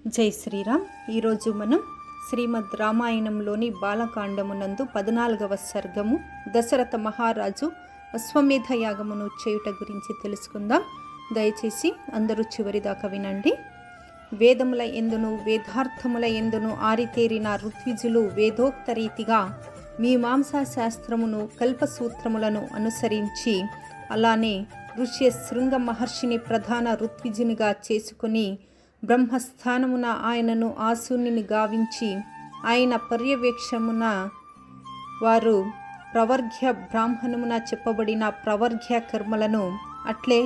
జై శ్రీరామ్. ఈరోజు మనం శ్రీమద్ రామాయణంలోని బాలకాండమునందు 14వ సర్గము దశరథ మహారాజు అశ్వమేధ యాగమును చేయుట గురించి తెలుసుకుందాం. దయచేసి అందరూ చివరిదాకా వినండి. వేదముల ఎందును వేదార్థముల ఎందును ఆరితేరిన ఋత్విజులు వేదోక్త రీతిగా మీమాంసా శాస్త్రమును కల్పసూత్రములను అనుసరించి అలానే ఋష్య శృంగ మహర్షిని ప్రధాన ఋత్విజునిగా చేసుకుని బ్రహ్మస్థానమున ఆయనను ఆసూనిని గావించి ఆయన పర్యవేక్షమున వారు ప్రవర్గ్య బ్రాహ్మణమున చెప్పబడిన ప్రవర్గ్య కర్మలను అట్లే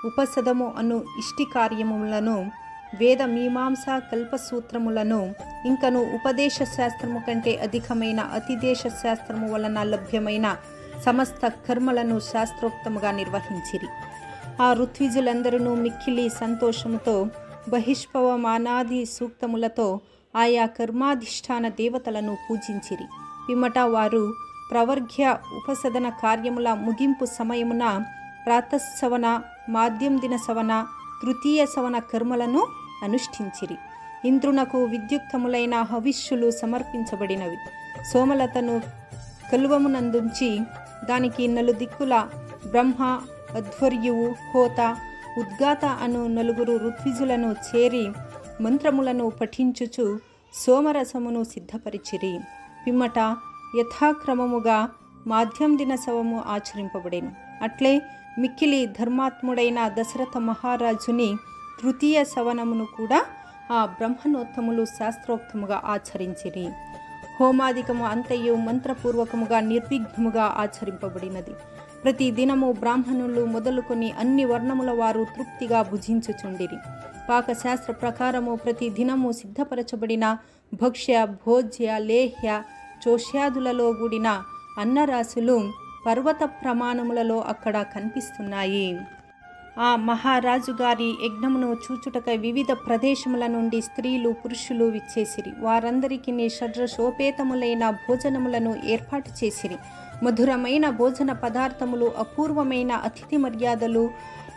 ఉపసదము అను ఇష్టి కార్యములను వేద మీమాంసా కల్పసూత్రములను ఇంకను ఉపదేశ శాస్త్రము కంటే అధికమైన అతిదేశ శాస్త్రము వలన లభ్యమైన సమస్త కర్మలను శాస్త్రోక్తముగా నిర్వహించిరి. ఆ ఋత్విజులందరూ మిక్కిలి సంతోషముతో బహిష్పవమానాది సూక్తములతో ఆయా కర్మాధిష్టాన దేవతలను పూజించిరి. పిమ్మట వారు ప్రవర్గ్య ఉపసదన కార్యముల ముగింపు సమయమున ప్రాతఃసవన, మాధ్యం దిన సవన, తృతీయ సవన కర్మలను అనుష్ఠించిరి. ఇంద్రునకు విద్యుక్తములైన హవిష్యులు సమర్పించబడినవి. సోమలతను కలువమునందుంచి దానికి నలుదిక్కుల బ్రహ్మ, అధ్వర్యువు, హోత, ఉద్గాత అను నలుగురు ఋత్విజులను చేరి మంత్రములను పఠించుచు సోమరసమును సిద్ధపరిచిరి. పిమ్మట యథాక్రమముగా మాధ్యం దిన సవము ఆచరింపబడెను. అట్లే మిక్కిలి ధర్మాత్ముడైన దశరథ మహారాజుని తృతీయ సవనమును కూడా ఆ బ్రహ్మణోత్తములు శాస్త్రోక్తముగా ఆచరించిరి. హోమాదికము అంతయు మంత్రపూర్వకముగా నిర్విఘ్నముగా ఆచరింపబడినది. ప్రతి దినము బ్రాహ్మణులు మొదలుకొని అన్ని వర్ణముల వారు తృప్తిగా భుజించుచుండిరి. పాకశాస్త్ర ప్రకారము ప్రతి దినము సిద్ధపరచబడిన భక్ష్య, భోజ్య, లేహ్య, చోష్యాదులలో కూడిన అన్నరాశులు పర్వత ప్రమాణములలో అక్కడ కనిపిస్తున్నాయి. ఆ మహారాజు గారి యజ్ఞమును చూచుటకై వివిధ ప్రదేశముల నుండి స్త్రీలు, పురుషులు విచ్చేసిరి. వారందరికీ షడ్రశోపేతములైన భోజనములను ఏర్పాటు చేసిరి. మధురమైన భోజన పదార్థములు, అపూర్వమైన అతిథి మర్యాదలు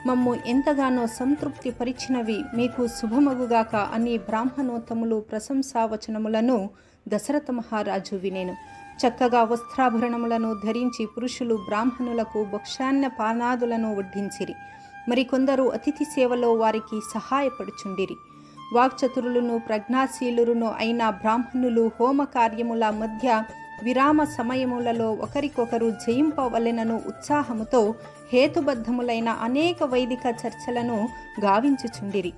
మమ్ము ఎంతగానో సంతృప్తి పరిచినవి. మీకు శుభమగుగాక అని బ్రాహ్మణోత్తములు ప్రశంసావచనములను దశరథ మహారాజు వినెను. చక్కగా వస్త్రాభరణములను ధరించి పురుషులు బ్రాహ్మణులకు భక్ష్యాన్న పానాదులను వడ్డించిరి. మరికొందరు అతిథి సేవలో వారికి సహాయపడుచుండిరి. వాక్చతురులను ప్రజ్ఞాశీలురును అయిన బ్రాహ్మణులు హోమ కార్యముల మధ్య విరామ సమయములలో ఒకరికొకరు జయింపవలెనను ఉత్సాహముతో హేతుబద్ధములైన అనేక వైదిక చర్చలను గావించుచుండిరి.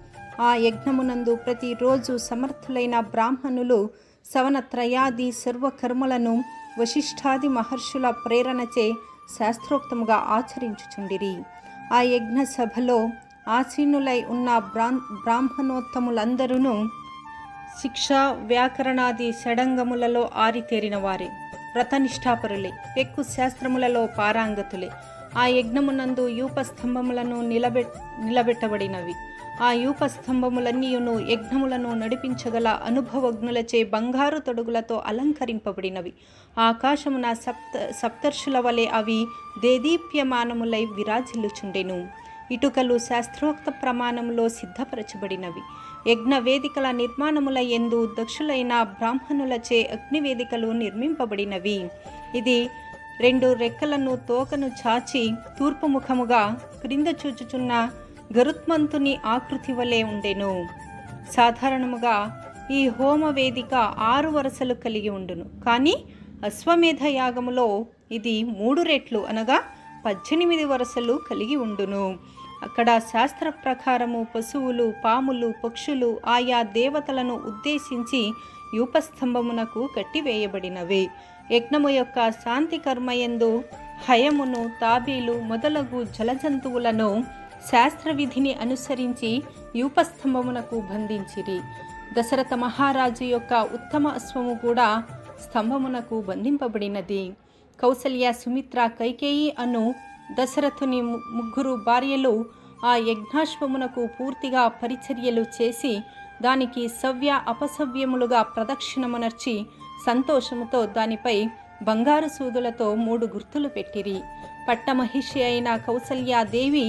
ఆ యజ్ఞమునందు ప్రతిరోజు సమర్థులైన బ్రాహ్మణులు సవనత్రయాది సర్వకర్మలను వశిష్ఠాది మహర్షుల ప్రేరణచే శాస్త్రోక్తముగా ఆచరించుచుండిరి. ఆ యజ్ఞ సభలో ఆసీనులై ఉన్న బ్రాహ్మణోత్తములందరూ శిక్షా, వ్యాకరణాది షడంగములలో ఆరితేరిన వారే, వ్రతనిష్ఠాపరులే, పెక్కు శాస్త్రములలో పారాంగతులే. ఆ యజ్ఞమునందు యూపస్తంభములను నిలబెట్టబడినవి. ఆ యూపస్తంభములన్నీయును యజ్ఞములను నడిపించగల అనుభవజ్ఞులచే బంగారు తొడుగులతో అలంకరింపబడినవి. ఆకాశమున సప్తర్షుల వలె అవి దేదీప్యమానములై విరాజిల్లుచుండెను. ఇటుకలు శాస్త్రోక్త ప్రమాణములో సిద్ధపరచబడినవి. యజ్ఞ వేదికల నిర్మాణముల యందు దక్షులైన బ్రాహ్మణులచే అగ్నివేదికలు నిర్మింపబడినవి. ఇది 2 రెక్కలను తోకను చాచి తూర్పు ముఖముగా క్రింద చూచుచున్న గరుత్మంతుని ఆకృతి వలె ఉండెను. సాధారణముగా ఈ హోమ వేదిక 6 వరుసలు కలిగి ఉండును. కానీ అశ్వమేధ యాగములో ఇది 3 రెట్లు అనగా 18 వరుసలు కలిగి ఉండును. అక్కడ శాస్త్ర ప్రకారము పశువులు, పాములు, పక్షులు ఆయా దేవతలను ఉద్దేశించి యూపస్తంభమునకు కట్టివేయబడినవి. యజ్ఞము యొక్క శాంతి కర్మయందు హయమును, తాబేలు మొదలగు జలజంతువులను శాస్త్రవిధిని అనుసరించి యూపస్తంభమునకు బంధించిరి. దశరథ మహారాజు యొక్క ఉత్తమ అశ్వము కూడా స్తంభమునకు బంధింపబడినది. కౌసల్య, సుమిత్ర, కైకేయి అను దశరథుని 3 భార్యలు ఆ యజ్ఞాశ్వమునకు పూర్తిగా పరిచర్యలు చేసి దానికి సవ్య అపసవ్యములుగా ప్రదక్షిణమునర్చి సంతోషముతో దానిపై బంగారు సూదులతో 3 గుర్తులు పెట్టిరి. పట్టమహిషి అయిన కౌసల్యాదేవి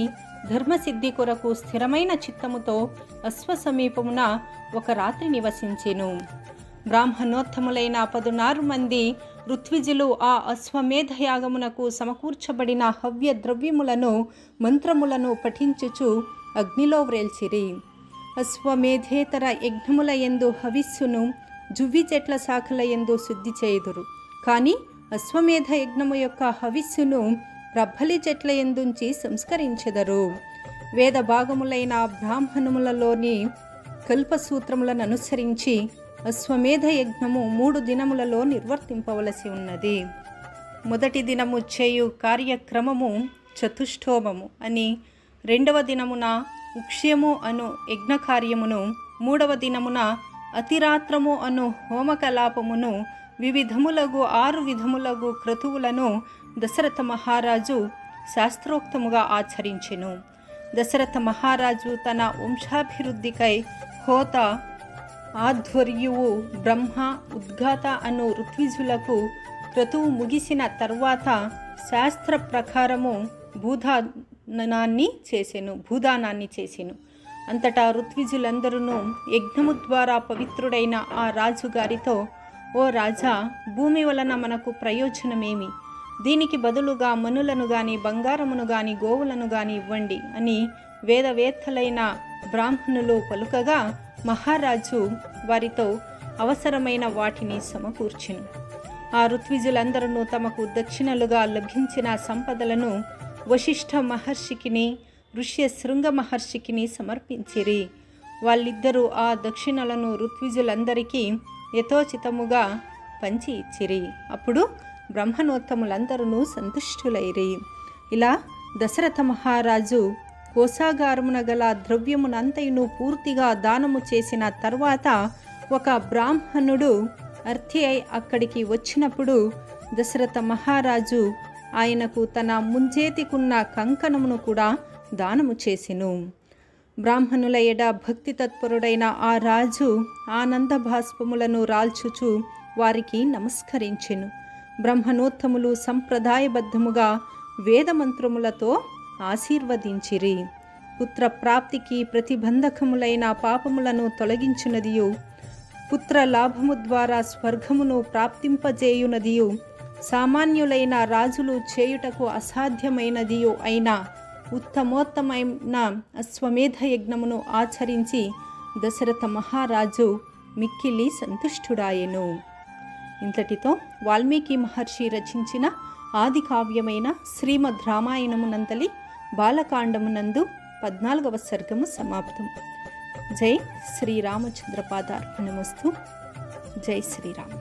ధర్మసిద్ధి కొరకు స్థిరమైన చిత్తముతో అశ్వ సమీపమున ఒక రాత్రి నివసించెను. బ్రాహ్మణోత్తములైన 16 మంది ఋత్విజులు ఆ అశ్వమేధ యాగమునకు సమకూర్చబడిన హవ్య ద్రవ్యములను మంత్రములను పఠించుచు అగ్నిలో వ్రేల్చిరి. అశ్వమేధేతర యజ్ఞముల యందు హవిస్సును, జువ్వి చెట్ల శాఖల యందు శుద్ధి చేయుదురు. కానీ అశ్వమేధ యజ్ఞము యొక్క హవిస్సును ప్రబ్బలి చెట్ల యందుంచి సంస్కరించెదరు. వేద భాగములైన బ్రాహ్మణములలోని కల్పసూత్రములను అనుసరించి అశ్వమేధ యజ్ఞము 3 దినములలో నిర్వర్తింపవలసి ఉన్నది. మొదటి దినము చేయు కార్యక్రమము చతుష్టోమము అని, 2వ దినమున ఉక్ష్యము అను యజ్ఞ కార్యమును, 3వ దినమున అతిరాత్రము అను హోమకలాపమును, వివిధములగు 6 విధములగు క్రతువులను దశరథ మహారాజు శాస్త్రోక్తముగా ఆచరించెను. దశరథ మహారాజు తన వంశాభివృద్ధికై హోత, ఆధ్వర్యువు, బ్రహ్మ, ఉద్గాత అను ఋత్విజులకు క్రతువు ముగిసిన తర్వాత శాస్త్ర ప్రకారము భూదానాన్ని చేసెను. అంతటా ఋత్విజులందరూ యజ్ఞము ద్వారా పవిత్రుడైన ఆ రాజుగారితో, ఓ రాజా, భూమి వలన మనకు ప్రయోజనమేమి? దీనికి బదులుగా మనులను గాని, బంగారమును గాని, గోవులను గాని ఇవ్వండి అని వేదవేత్తలైన బ్రాహ్మణులు పలుకగా మహారాజు వారితో అవసరమైన వాటిని సమకూర్చెను. ఆ ఋత్విజులందరూ తమకు దక్షిణలుగా లభించిన సంపదలను వశిష్ఠ మహర్షికిని, ఋష్యశృంగ మహర్షికిని సమర్పించిరి. వాళ్ళిద్దరూ ఆ దక్షిణలను ఋత్విజులందరికీ యథోచితముగా పంచి ఇచ్చిరి. అప్పుడు బ్రహ్మణోత్తములందరూ సంతుష్టులైరి. ఇలా దశరథ మహారాజు కోశాగారమున గల ద్రవ్యమునంతయును పూర్తిగా దానము చేసిన తర్వాత ఒక బ్రాహ్మణుడు అర్థి అయి అక్కడికి వచ్చినప్పుడు దశరథ మహారాజు ఆయనకు తన ముంజేతికున్న కంకణమును కూడా దానము చేసెను. బ్రాహ్మణుల ఎడ భక్తి తత్పరుడైన ఆ రాజు ఆనంద భాష్పములను రాల్చుచు వారికి నమస్కరించెను. బ్రహ్మణోత్తములు సంప్రదాయబద్ధముగా వేదమంత్రములతో ఆశీర్వదించిరి. పుత్ర ప్రాప్తికి ప్రతిబంధకములైన పాపములను తొలగించునదియు, పుత్ర లాభము ద్వారా స్వర్గమును ప్రాప్తింపజేయునదియు, సామాన్యులైన రాజులు చేయుటకు అసాధ్యమైనదియు అయిన ఉత్తమోత్తమైన అశ్వమేధ యజ్ఞమును ఆచరించి దశరథ మహారాజు మిక్కిలి సంతుష్టుడాయెను. ఇంతటితో వాల్మీకి మహర్షి రచించిన ఆది కావ్యమైన శ్రీమద్ రామాయణమునంతలి బాలకాండమునందు 14వ సర్గము సమాప్తం. జై శ్రీరామచంద్ర పాదార్పణమస్తు. జై శ్రీరామ్.